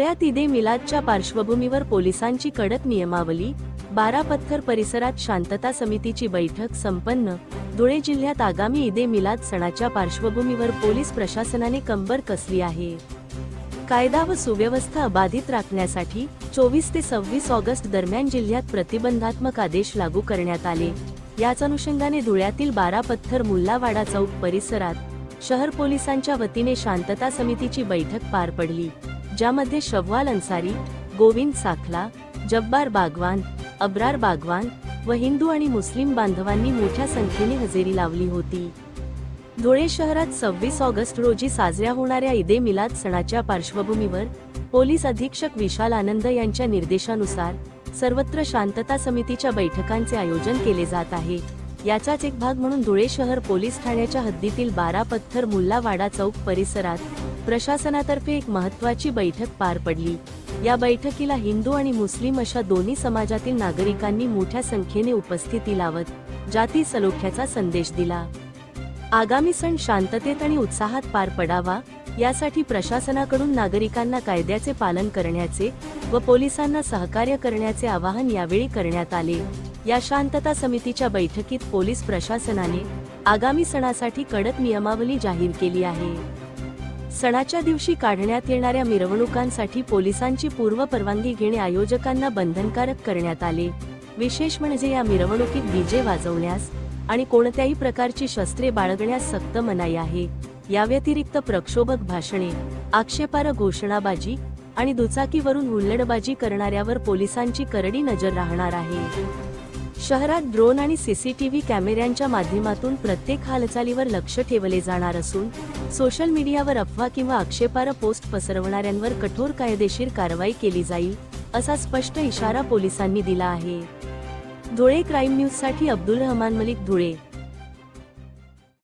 धुळ्यात ईदे मिलादच्या पार्श्वभूमीवर पोलिसांची कडक नियमावली, बारापत्थर परिसरात शांतता समितीची बैठक संपन्न. धुळे जिल्ह्यात आगामी ईदे मिलाद सणाच्या पार्श्वभूमीवर पोलीस प्रशासनाने कंबर कसली आहे. कायदा व सुव्यवस्था अबाधित राखण्यासाठी 24 ते 26 ऑगस्ट दरम्यान जिल्ह्यात प्रतिबंधात्मक आदेश लागू करण्यात आले. याच अनुषंगाने धुळ्यातील बारापत्थर मुल्लावाडा चौक परिसरात शहर पोलिसांच्या वतीने शांतता समितीची बैठक पार पडली, ज्यामध्ये शव्वाल अन्सारी, गोविंद साखला, जब्बार बागवान, अब्रार बागवान व हिंदू आणि मुस्लिम बांधवांनी मोठ्या संख्येने हजेरी लावली होती. धुळे शहरात 26 ऑगस्ट रोजी साजऱ्या होणाऱ्या ईदे मिलाद सणाच्या पार्श्वभूमीवर पोलीस अधीक्षक विशाल आनंद यांच्या निर्देशानुसार सर्वत्र शांतता समितीच्या बैठकांचे आयोजन केले जात आहे. याचाच एक भाग म्हणून धुळे शहर पोलीस ठाण्याच्या हद्दीतील बारापत्थर मुल्लावाडा चौक परिसरात प्रशासनातर्फे एक महत्त्वाची बैठक पार पडली. या बैठकीला हिंदू आणि मुस्लिम अशा दोन्ही समाजातील नागरिकांनी मोठ्या संख्येने उपस्थिती लावत जाती सलोख्याचा संदेश दिला. आगामी सण शांततेत आणि उत्साहात पार पडावा यासाठी प्रशासनाकडून नागरिकांना कायद्याचे पालन करण्याचे व पोलिसांना सहकार्य करण्याचे आवाहन यावेळी करण्यात आले. या शांतता समितीच्या बैठकीत पोलीस प्रशासनाने आगामी सणासाठी कडक नियमावली जाहीर केली आहे. सणाच्या दिवशी काढण्यात येणाऱ्या मिरवणुकांसाठी पोलिसांची पूर्व परवानगी घेणे आयोजकांना बंधनकारक करण्यात आले. विशेष म्हणजे या मिरवणुकीत डीजे वाजवण्यास आणि कोणत्याही प्रकारची शस्त्रे बाळगण्यास सक्त मनाई आहे. या व्यतिरिक्त प्रक्षोभक भाषणे, आक्षेपार्ह घोषणाबाजी आणि दुचाकीवरून हुल्लडबाजी करणाऱ्यावर पोलिसांची करडी नजर राहणार आहे. शहरात ड्रोन आणि सीसीटीव्ही कॅमेऱ्यांच्या माध्यमातून प्रत्येक हालचालीवर लक्ष ठेवले जाणार असून सोशल मीडियावर अफवा किंवा आक्षेपार्ह पोस्ट पसरवणाऱ्यांवर कठोर कायदेशीर कारवाई केली जाईल, असा स्पष्ट इशारा पोलिसांनी दिला आहे. धुळे क्राईम न्यूजसाठी अब्दुल रहमान मलिक, धुळे.